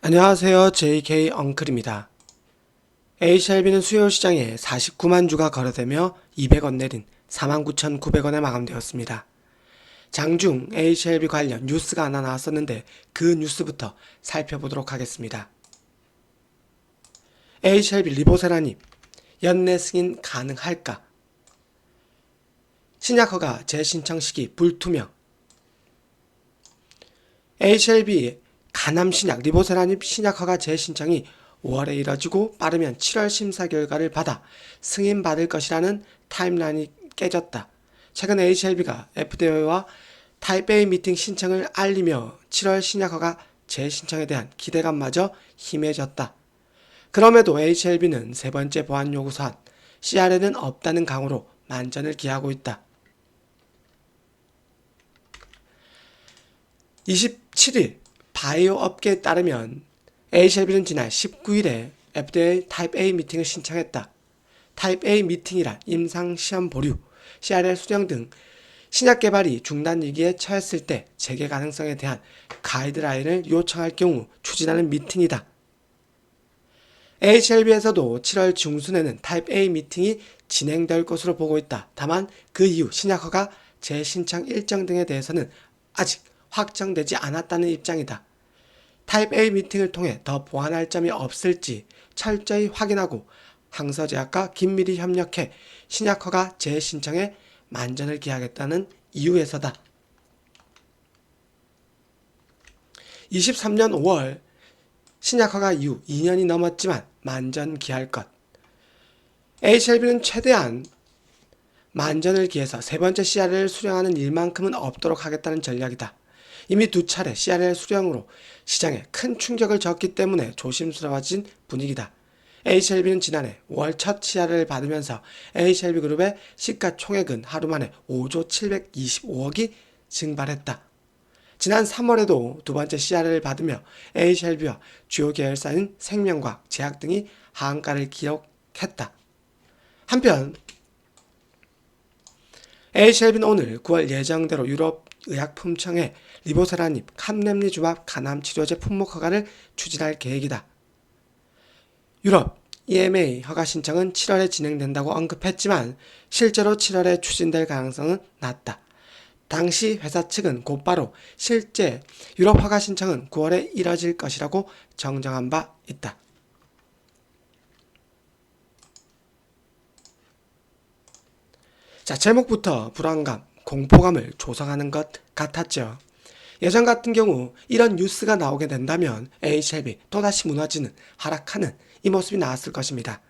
안녕하세요. JK 엉클입니다. HLB는 수요일 시장에 49만 주가 거래되며 200원 내린 49,900원에 마감되었습니다. 장중 HLB 관련 뉴스가 하나 나왔었는데 그 뉴스부터 살펴보도록 하겠습니다. HLB 리보세라님, 연내 승인 가능할까? 신약허가 재신청 시기 불투명. HLB 가남신약 리보세라닙 신약허가 재신청이 5월에 이뤄지고 빠르면 7월 심사 결과를 받아 승인받을 것이라는 타임라인이 깨졌다. 최근 HLB가 FDA와 타입A 미팅 신청을 알리며 7월 신약허가 재신청에 대한 기대감마저 희미해졌다. 그럼에도 HLB는 세 번째 보안 요구사안 CR에는 없다는 강호로 만전을 기하고 있다. 27일 바이오 업계에 따르면 HLB는 지난 19일에 FDA 타입 A 미팅을 신청했다. 타입 A 미팅이란 임상시험 보류, CRL 수령 등 신약 개발이 중단 위기에 처했을 때 재개 가능성에 대한 가이드라인을 요청할 경우 추진하는 미팅이다. HLB에서도 7월 중순에는 타입 A 미팅이 진행될 것으로 보고 있다. 다만 그 이후 신약허가 재신청 일정 등에 대해서는 아직 확정되지 않았다는 입장이다. 타입 A 미팅을 통해 더 보완할 점이 없을지 철저히 확인하고 항서제약과 긴밀히 협력해 신약허가 재신청에 만전을 기하겠다는 이유에서다. 23년 5월 신약허가 이후 2년이 넘었지만 만전기할 것. HLB는 최대한 만전을 기해서 세 번째 CRL을 수령하는 일만큼은 없도록 하겠다는 전략이다. 이미 두 차례 CRL 수령으로 시장에 큰 충격을 줬기 때문에 조심스러워진 분위기다. HLB는 지난해 5월 첫 CRL을 받으면서 HLB그룹의 시가총액은 하루 만에 5조 725억이 증발했다. 지난 3월에도 두 번째 CRL을 받으며 HLB와 주요 계열사인 생명과학, 제약 등이 하한가를 기록했다. 한편 HLB는 오늘 9월 예정대로 유럽 의약품청에 리보세라닙, 캄렘리주밥 간암치료제 품목 허가를 추진할 계획이다. 유럽 EMA 허가 신청은 7월에 진행된다고 언급했지만 실제로 7월에 추진될 가능성은 낮다. 당시 회사 측은 곧바로 실제 유럽 허가 신청은 9월에 이뤄질 것이라고 정정한 바 있다. 자, 제목부터 불안감, 공포감을 조성하는 것 같았죠. 예전 같은 경우 이런 뉴스가 나오게 된다면 HLB 또다시 무너지는, 하락하는 이 모습이 나왔을 것입니다.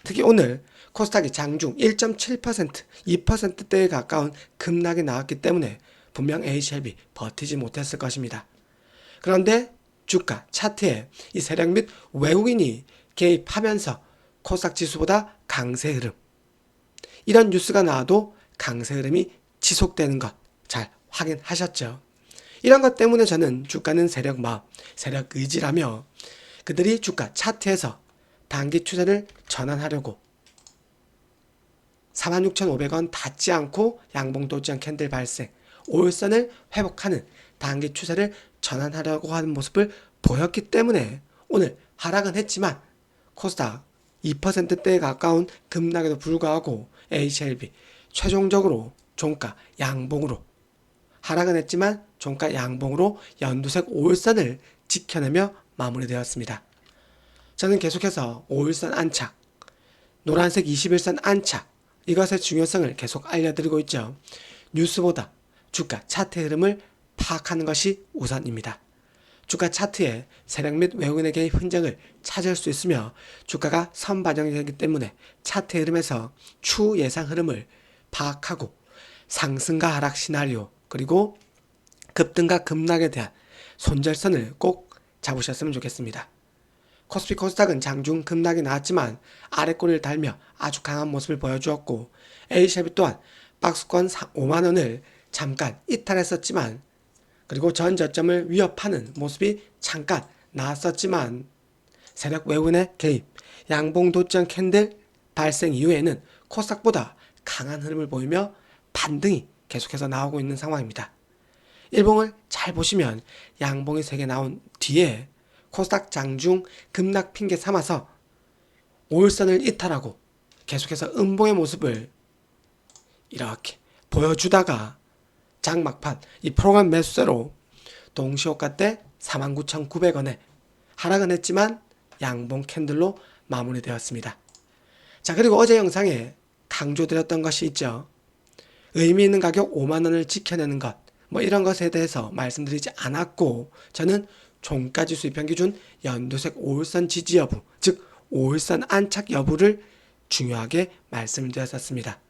특히 오늘 코스닥이 장중 1.7%, 2%대에 가까운 급락이 나왔기 때문에 분명 HLB 버티지 못했을 것입니다. 그런데 주가 차트에 이 세력 및 외국인이 개입하면서 코스닥 지수보다 강세 흐름, 이런 뉴스가 나와도 강세 흐름이 지속되는 것 잘 확인하셨죠? 이런 것 때문에 저는 주가는 세력 마음, 세력 의지라며 그들이 주가 차트에서 단기 추세를 전환하려고 46,500원 닿지 않고 양봉 도지형 캔들 발생, 5일선을 회복하는 단기 추세를 전환하려고 하는 모습을 보였기 때문에 오늘 하락은 했지만 코스닥 2%대에 가까운 급락에도 불구하고 HLB 최종적으로 종가 양봉으로 하락은 했지만 종가 양봉으로 연두색 5일선을 지켜내며 마무리되었습니다. 저는 계속해서 5일선 안착, 노란색 21선 안착, 이것의 중요성을 계속 알려드리고 있죠. 뉴스보다 주가 차트 흐름을 파악하는 것이 우선입니다. 주가 차트에 세력 및 외국인의 개입 흔적을 찾을 수 있으며 주가가 선반영이 되기 때문에 차트 흐름에서 추후 예상 흐름을 파악하고 상승과 하락 시나리오 그리고 급등과 급락에 대한 손절선을 꼭 잡으셨으면 좋겠습니다. 코스피 코스닥은 장중 급락이 나왔지만 아래꼬리를 달며 아주 강한 모습을 보여주었고 HLB 또한 박스권 5만원을 잠깐 이탈했었지만 그리고 전 저점을 위협하는 모습이 잠깐 나왔었지만 세력 외국인의 개입, 양봉 도장 캔들 발생 이후에는 코스닥보다 강한 흐름을 보이며 반등이 계속해서 나오고 있는 상황입니다. 일봉을 잘 보시면 양봉이 3개 나온 뒤에 코스닥 장중 급락 핑계 삼아서 5일선을 이탈하고 계속해서 음봉의 모습을 이렇게 보여주다가 장막판 이 프로그램 매수세로 동시호가 때 49,900원에 하락은 했지만 양봉 캔들로 마무리되었습니다. 자, 그리고 어제 영상에 강조드렸던 것이 있죠. 의미 있는 가격 5만원을 지켜내는 것, 뭐 이런 것에 대해서 말씀드리지 않았고, 저는 종가지 수익평균 연두색 5일선 지지 여부, 즉 5일선 안착 여부를 중요하게 말씀을 드렸었습니다.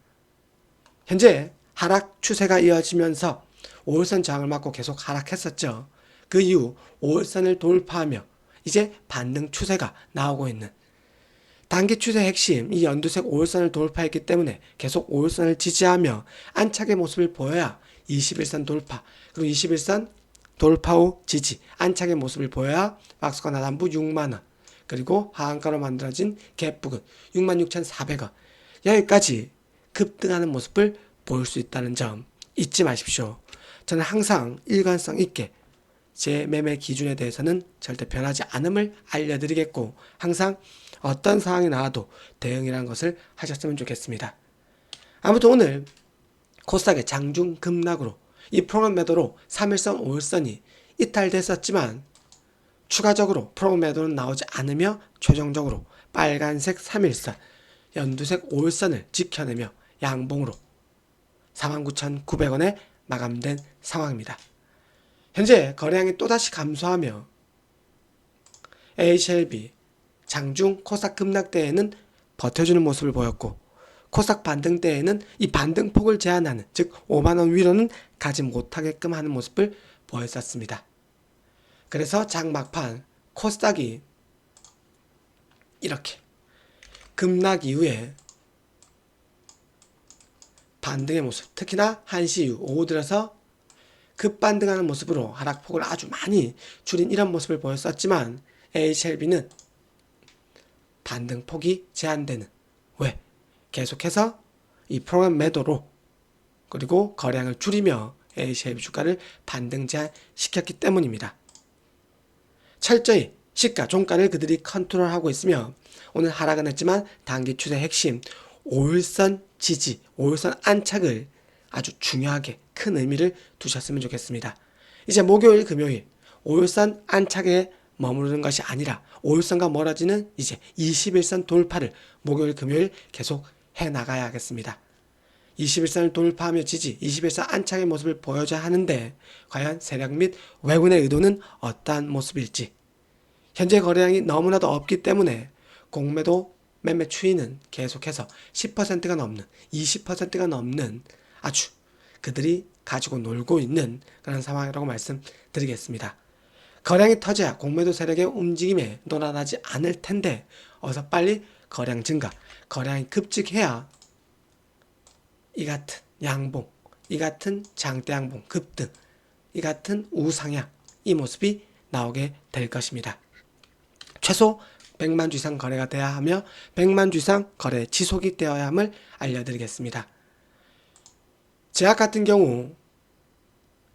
현재 하락 추세가 이어지면서 5일선 저항을 맞고 계속 하락했었죠. 그 이후 5일선을 돌파하며 이제 반등 추세가 나오고 있는 단기 추세 핵심 이 연두색 5일선을 돌파했기 때문에 계속 5일선을 지지하며 안착의 모습을 보여야 21선 돌파, 그리고 21선 돌파 후 지지, 안착의 모습을 보여야 박스권 하단부 6만원, 그리고 하한가로 만들어진 갭 부근 66,400원, 여기까지 급등하는 모습을 보일 수 있다는 점 잊지 마십시오. 저는 항상 일관성 있게 제 매매 기준에 대해서는 절대 변하지 않음을 알려드리겠고, 항상 어떤 상황이 나와도 대응이라는 것을 하셨으면 좋겠습니다. 아무튼 오늘 코스닥의 장중 급락으로 이 프로그램 매도로 3일선, 5일선이 이탈됐었지만 추가적으로 프로그램 매도는 나오지 않으며 최종적으로 빨간색 3일선, 연두색 5일선을 지켜내며 양봉으로 49,900원에 마감된 상황입니다. 현재 거래량이 또다시 감소하며 HLB 장중 코스닥 급락대에는 버텨주는 모습을 보였고, 코스닥 반등대에는 이 반등폭을 제한하는, 즉 5만원 위로는 가지 못하게끔 하는 모습을 보였었습니다. 그래서 장막판 코스닥이 이렇게 급락 이후에 반등의 모습, 특히나 1시 이후 오후 들어서 급반등하는 모습으로 하락폭을 아주 많이 줄인 이런 모습을 보였었지만 HLB는 반등폭이 제한되는, 왜? 계속해서 이 프로그램 매도로 그리고 거래량을 줄이며 HLB 주가를 반등 제한시켰기 때문입니다. 철저히 시가, 종가를 그들이 컨트롤하고 있으며 오늘 하락은 했지만 단기 추세 핵심 5일선 지지, 5일선 안착을 아주 중요하게 큰 의미를 두셨으면 좋겠습니다. 이제 목요일, 금요일 5일선 안착에 머무르는 것이 아니라 5일선과 멀어지는 이제 21선 돌파를 목요일, 금요일 계속 해나가야 하겠습니다. 21선을 돌파하며 지지, 21선 안착의 모습을 보여줘야 하는데 과연 세력 및 외군의 의도는 어떠한 모습일지, 현재 거래량이 너무나도 없기 때문에 공매도 매매 추이는 계속해서 10%가 넘는, 20%가 넘는 아주 그들이 가지고 놀고 있는 그런 상황이라고 말씀드리겠습니다. 거래량이 터져야 공매도 세력의 움직임에 놀아나지 않을 텐데 어서 빨리 거래량 증가, 거래량이 급증해야 이 같은 양봉, 이 같은 장대 양봉 급등, 이 같은 우상향, 이 모습이 나오게 될 것입니다. 최소 100만 주 이상 거래가 돼야 하며 100만 주 이상 거래 지속이 되어야 함을 알려드리겠습니다. 제약 같은 경우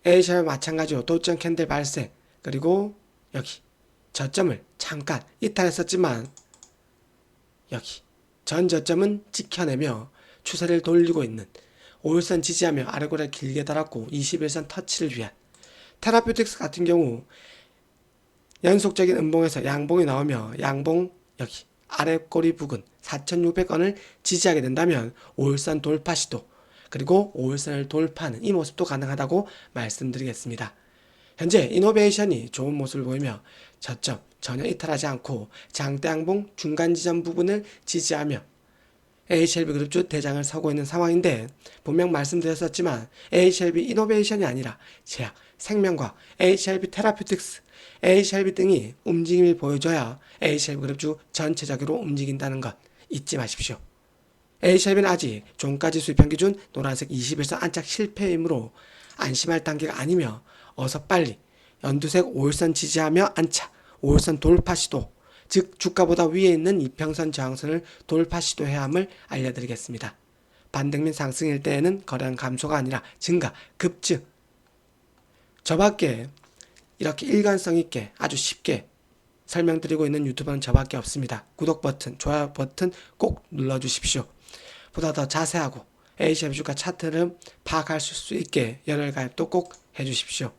A샤와 마찬가지로 도점 캔들 발생, 그리고 여기 저점을 잠깐 이탈했었지만 여기 전 저점은 지켜내며 추세를 돌리고 있는, 5일선 지지하며 아래고리를 길게 달았고 21선 터치를 위한 테라퓨틱스 같은 경우 연속적인 음봉에서 양봉이 나오며 양봉 여기 아래꼬리 부근 4,600원을 지지하게 된다면 5일선 돌파 시도, 그리고 5일선을 돌파하는 이 모습도 가능하다고 말씀드리겠습니다. 현재 이노베이션이 좋은 모습을 보이며 저점 전혀 이탈하지 않고 장대 양봉 중간 지점 부분을 지지하며 HLB 그룹주 대장을 서고 있는 상황인데, 분명 말씀드렸었지만 HLB 이노베이션이 아니라 제약, 생명과학, HLB 테라퓨틱스, HLB 등이 움직임을 보여줘야 HLB 그룹주 전체적으로 움직인다는 것 잊지 마십시오. HLB는 아직 종가지수 평기준 노란색 21선 안착 실패이므로 안심할 단계가 아니며 어서 빨리 연두색 5일선 지지하며 안착, 5일선 돌파 시도, 즉 주가보다 위에 있는 이평선 저항선을 돌파 시도해야 함을 알려드리겠습니다. 반등 및 상승일 때에는 거래량 감소가 아니라 증가, 급증, 저밖에 이렇게 일관성 있게 아주 쉽게 설명드리고 있는 유튜버는 저밖에 없습니다. 구독 버튼, 좋아요 버튼 꼭 눌러주십시오. 보다 더 자세하고 A샵 주가 차트를 파악할 수 있게 열혈 가입도 꼭 해주십시오.